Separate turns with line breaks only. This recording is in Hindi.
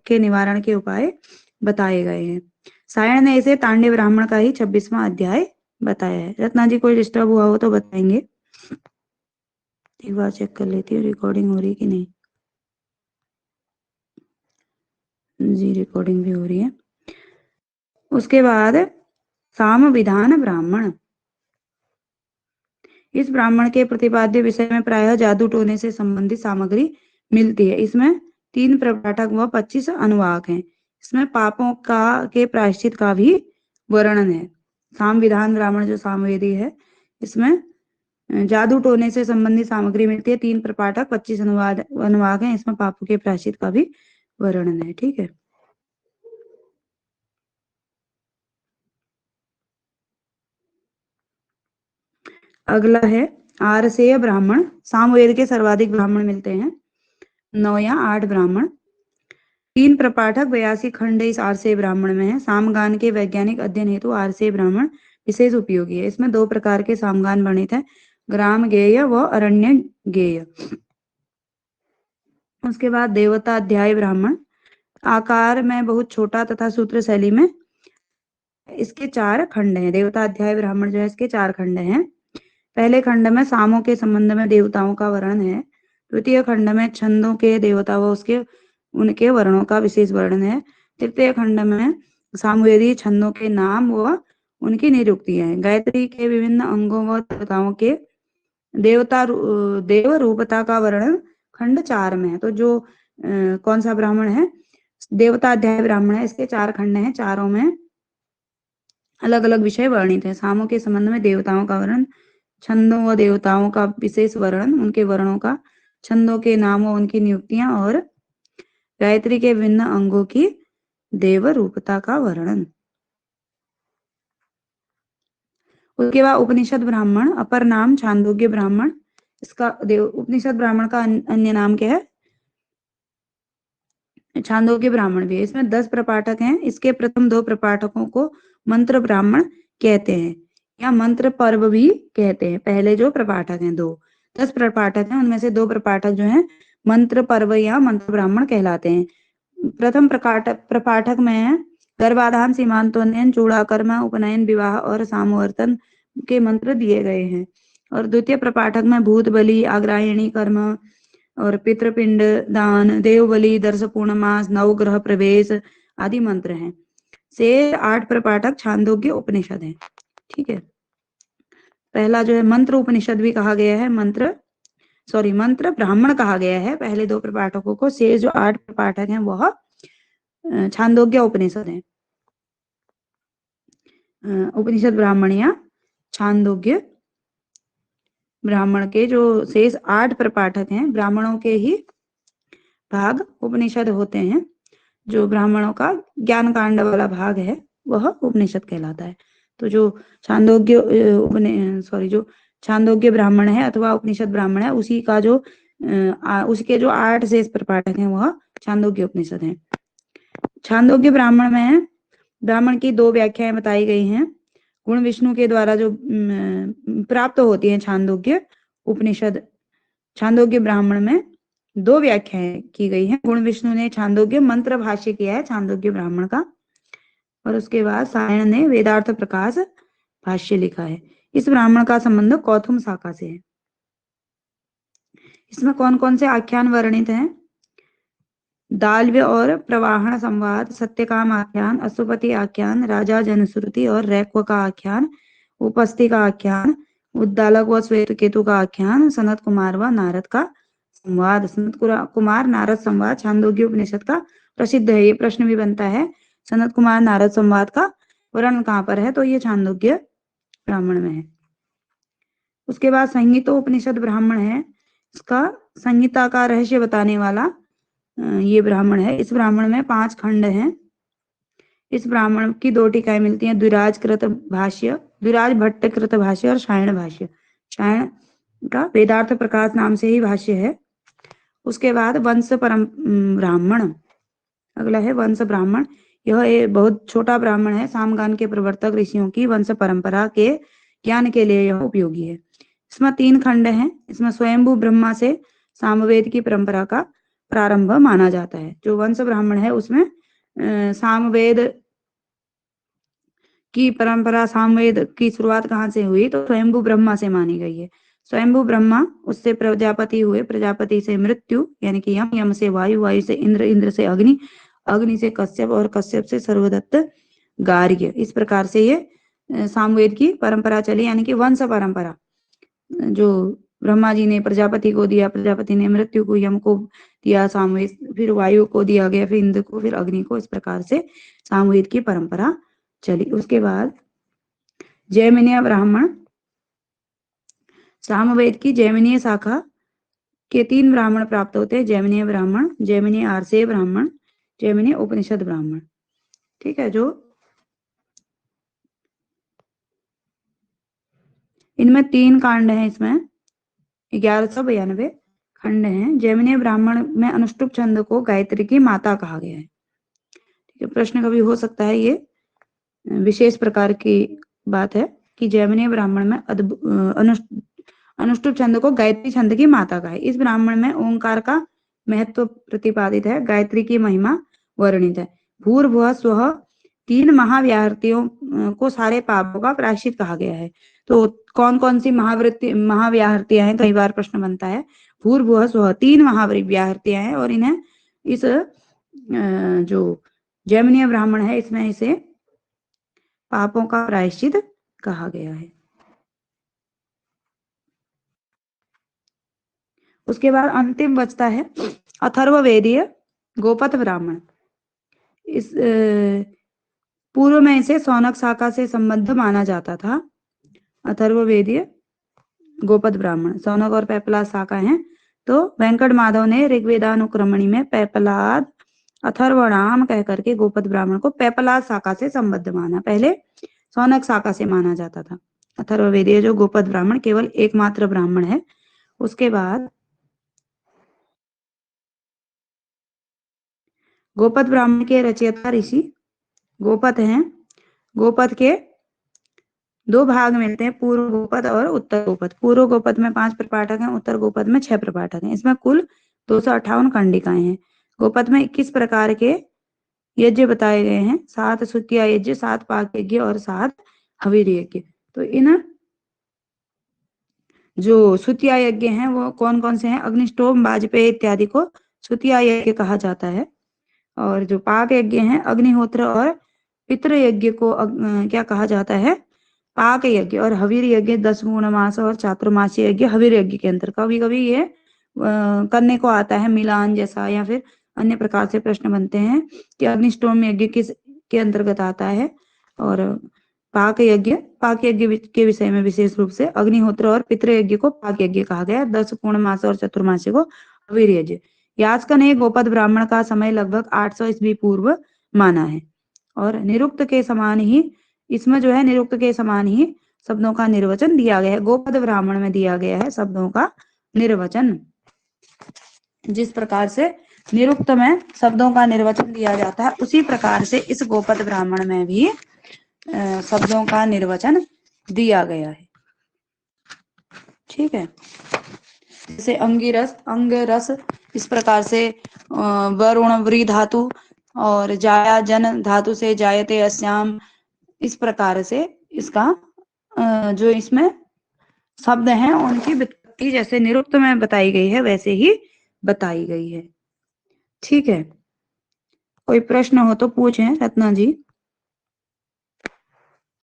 के निवारण के उपाय बताए गए हैं। सायण ने इसे तांडव ब्राह्मण का ही 26वां अध्याय बताया है। रत्ना जी कोई डिस्टर्ब हुआ हो तो बताएंगे, एक बार चेक कर लेती हूँ रिकॉर्डिंग हो रही कि नहीं। जी रिकॉर्डिंग भी हो रही है। उसके बाद साम विधान ब्राह्मण, इस ब्राह्मण के प्रतिपाद्य विषय में प्रायः जादू टोने से संबंधित सामग्री मिलती है। इसमें 3 प्रपाठक व 25 अनुवाक हैं। इसमें पापों का के प्रायश्चित का भी वर्णन है। साम विधान ब्राह्मण जो सामवेदी है, इसमें जादू टोने से संबंधित सामग्री मिलती है। 3 प्रपाठक 25 अनुवाक हैं। इसमें पापों के प्रायश्चित का भी वर्णन है। ठीक है। अगला है आरसेय ब्राह्मण। सामवेद के सर्वाधिक ब्राह्मण मिलते हैं, 9 या 8 ब्राह्मण। 3 प्रपाठक 82 खंड इस आरसेय ब्राह्मण में है। सामगान के वैज्ञानिक अध्ययन हेतु आरसेय ब्राह्मण विशेष उपयोगी है। इसमें 2 प्रकार के सामगान वर्णित है, ग्राम गेय व अरण्य गेय। उसके बाद देवता अध्याय ब्राह्मण, आकार में बहुत छोटा तथा सूत्र शैली में। इसके 4 खंड हैं। देवता अध्याय ब्राह्मण जो है इसके 4 खंड हैं। पहले खंड में सामों के संबंध में देवताओं का वर्णन है। द्वितीय खंड में छंदों के देवता व उसके उनके वर्णों का विशेष वर्णन है। तृतीय खंड में सामवेदी छंदों के नाम व उनकी निरुक्तियां हैं। गायत्री के विभिन्न अंगों व देवताओं के देव रूपता का वर्णन खंड 4 में है। तो जो कौन सा ब्राह्मण है, देवता अध्याय ब्राह्मण है। इसके 4 खंड हैं, चारों में अलग अलग विषय वर्णित है। सामों के संबंध में देवताओं का वर्णन, छंदों व देवताओं का विशेष वर्णन, उनके वर्णों का, छंदों के नामों उनकी नियुक्तियां और गायत्री के विभिन्न अंगों की देव रूपता का वर्णन। उसके बाद उपनिषद ब्राह्मण, अपर नाम छांदोग्य ब्राह्मण। इसका उपनिषद ब्राह्मण का अन्य नाम क्या है, छांदोग्य ब्राह्मण भी है। इसमें 10 प्रपाठक हैं। इसके प्रथम 2 प्रपाठकों को मंत्र ब्राह्मण कहते हैं या मंत्र पर्व भी कहते हैं। पहले जो प्रपाठक हैं 10 प्रपाठक हैं, उनमें से 2 प्रपाठक जो हैं मंत्र पर्व या मंत्र ब्राह्मण कहलाते हैं। प्रथम प्रपाठक में गर्भाधान, सीमांतोन्नयन, चूड़ाकर्म, उपनयन, विवाह और सामवर्तन के मंत्र दिए गए हैं। और द्वितीय प्रपाठक में भूत बलि, आग्रायणी कर्म और पितृपिंड दान, देव बलि, दर्श पूर्णमास, नवग्रह प्रवेश आदि मंत्र हैं। से 8 प्रपाठक छांदोग्य उपनिषद है। ठीक है। पहला जो है मंत्र उपनिषद भी कहा गया है, मंत्र ब्राह्मण कहा गया है पहले 2 प्रपाठकों को। शेष जो 8 प्रपाठक हैं वह छांदोग्य उपनिषद है। उपनिषद ब्राह्मण या छांदोग्य ब्राह्मण के जो शेष 8 प्रपाठक हैं, ब्राह्मणों के ही भाग उपनिषद होते हैं। जो ब्राह्मणों का ज्ञान कांड वाला भाग है वह उपनिषद कहलाता है। तो जो जो छांदोग्य ब्राह्मण है अथवा उपनिषद ब्राह्मण है, उसी का जो उसके जो 8 शेष प्रपाठक हैं वह छांदोग्य उपनिषद है। छांदोग्य ब्राह्मण में ब्राह्मण की 2 व्याख्याएं बताई गई हैं। गुण विष्णु के द्वारा जो प्राप्त होती है छांदोग्य उपनिषद, छांदोग्य ब्राह्मण में 2 व्याख्याएं की गई हैं। गुण विष्णु ने छांदोग्य मंत्र भाष्य किया है छांदोग्य ब्राह्मण का, और उसके बाद सायण ने वेदार्थ प्रकाश भाष्य लिखा है। इस ब्राह्मण का संबंध कौथुम शाखा से है। इसमें कौन कौन से आख्यान वर्णित हैं, दाल्व्य और प्रवाहण संवाद, सत्यकाम आख्यान, अशुपति आख्यान, राजा जनश्रुति और रैक्व का आख्यान, उपस्थि का आख्यान, उद्दालक व श्वेत केतु का आख्यान, सनत कुमार व नारद का संवाद। सनत कुमार नारद संवाद छांदोग्य उपनिषद का प्रसिद्ध है। ये प्रश्न भी बनता है, सनत कुमार नारद संवाद का वर्णन कहाँ पर है, तो ये छांदोग्य ब्राह्मण में है। उसके बाद संहितो उपनिषद ब्राह्मण है। इसका संहिता का रहस्य बताने वाला ये ब्राह्मण है। इस ब्राह्मण में 5 खंड हैं। इस ब्राह्मण की 2 टीकाएं मिलती हैं, द्विराज भट्ट कृत भाष्य और सायण भाष्य। सायण का वेदार्थ प्रकाश नाम से ही भाष्य है। उसके बाद वंश परम ब्राह्मण, अगला है वंश ब्राह्मण। यह एक बहुत छोटा ब्राह्मण है। सामगान के प्रवर्तक ऋषियों की वंश परंपरा के ज्ञान के लिए यह उपयोगी है। इसमें 3 खंड हैं। इसमें स्वयंभू ब्रह्मा से सामवेद की परंपरा का प्रारंभ माना जाता है। जो वंश ब्राह्मण है उसमें सामवेद की परंपरा, सामवेद की शुरुआत कहाँ से हुई? तो स्वयंभू ब्रह्मा से मानी गई है। स्वयंभू ब्रह्मा, उससे प्रजापति हुए, प्रजापति से मृत्यु यानी कि यम, यम से वायु, वायु से इंद्र, इंद्र से अग्नि, अग्नि से कश्यप और कश्यप से सर्वदत्त गार्ग्य। इस प्रकार से ये सामवेद की परंपरा चली, यानी कि वंश परंपरा। जो ब्रह्मा जी ने प्रजापति को दिया, प्रजापति ने मृत्यु को, यम को दिया सामवेद, फिर वायु को दिया गया, फिर इंद्र को, फिर अग्नि को। इस प्रकार से सामवेद की परंपरा चली। उसके बाद जैमिनीय ब्राह्मण, सामवेद की जैमिनीय शाखा के 3 ब्राह्मण प्राप्त होते हैं। जैमिनीय ब्राह्मण, जैमिनीय आर्षेय ब्राह्मण, जैमिनीय उपनिषद ब्राह्मण। ठीक है, जो इनमें 3 कांड हैं, इसमें 1192 खंड हैं। जैमिनीय ब्राह्मण में अनुष्टुप छंद को गायत्री की माता कहा गया है। ठीक है, प्रश्न कभी हो सकता है, ये विशेष प्रकार की बात है कि जैमिनीय ब्राह्मण में अनुष्टुप छंद को गायत्री छंद की माता का है। इस ब्राह्मण में ओंकार का महत्व प्रतिपादित है, गायत्री की महिमा वर्णित है। भूर्भुवः स्वः 3 महाव्याहृतियों को सारे पापों का प्रायश्चित कहा गया है। तो कौन कौन सी महाव्याहृतियां हैं, कई बार प्रश्न बनता है। भूर्भुवः स्वः 3 महाव्याहृतियां हैं, और इन्हें इस जो जैमिनीय ब्राह्मण है इसमें इसे पापों का प्रायश्चित कहा गया है। उसके बाद अंतिम बचता है अथर्ववेदीय गोपथ ब्राह्मण। इस पूर्व में इसे सौनक शाखा से संबद्ध माना जाता था। अथर्ववेदीय गोपथ ब्राह्मण, सौनक और पैपलाद शाखा हैं। तो वेंकट माधव ने ऋग्वेदानुक्रमणी में पैपलाद अथर्वणाम कह करके गोपथ ब्राह्मण को पैपलाद शाखा से संबद्ध माना। पहले सौनक शाखा से माना जाता था। अथर्ववेदीय जो गोपथ ब्राह्मण केवल एकमात्र ब्राह्मण है। उसके बाद गोपथ ब्राह्मण के रचयिता ऋषि गोपथ हैं। गोपथ के 2 भाग मिलते हैं, पूर्व गोपथ और उत्तर गोपथ। पूर्व गोपथ में 5 प्रपाठक हैं, उत्तर गोपथ में 6 प्रपाठक हैं। इसमें कुल 258 खंडिकाएं हैं। गोपथ में 21 प्रकार के यज्ञ बताए गए हैं, 7 सुतिया यज्ञ, 7 पाक यज्ञ और 7 हवीर यज्ञ। तो इन जो सुतिया यज्ञ हैं वो कौन कौन से हैं? अग्निष्टोम, वाजपेयी इत्यादि को सुतिया यज्ञ कहा जाता है। और जो पाक यज्ञ हैं, अग्निहोत्र और पितृ यज्ञ को क्या कहा जाता है? पाक यज्ञ। और हवीर यज्ञ 10 पूर्णमास और चातुर्मासी यज्ञ हवीर यज्ञ के अंतर। कभी कभी ये करने को आता है मिलान जैसा, या फिर अन्य प्रकार से प्रश्न बनते हैं कि अग्निष्टोम यज्ञ किस के अंतर्गत आता है। और पाक यज्ञ के विषय में विशेष रूप से अग्निहोत्र और पितृ यज्ञ को पाक यज्ञ कहा गया। 10 पूर्णमास और चतुर्मासी को हवीर यज्ञ। यास्क ने गोपथ ब्राह्मण का समय लगभग 800 ईस्वी पूर्व माना है। और निरुक्त के समान ही इसमें जो है, निरुक्त के समान ही शब्दों का निर्वचन दिया गया है। गोपथ ब्राह्मण में दिया गया है शब्दों का निर्वचन। जिस प्रकार से निरुक्त में शब्दों का निर्वचन दिया जाता है, उसी प्रकार से इस गोपथ ब्राह्मण में भी शब्दों का निर्वचन दिया गया है। ठीक है, जैसे अंगिरस, अंगरस, इस प्रकार से वरुण व्री धातु, और जाया जन धातु से जायते अस्याम। इस प्रकार से इसका जो इसमें शब्द हैं उनकी व्युत्पत्ति जैसे निरुक्त में बताई गई है वैसे ही बताई गई है। ठीक है, कोई प्रश्न हो तो पूछें रत्ना जी।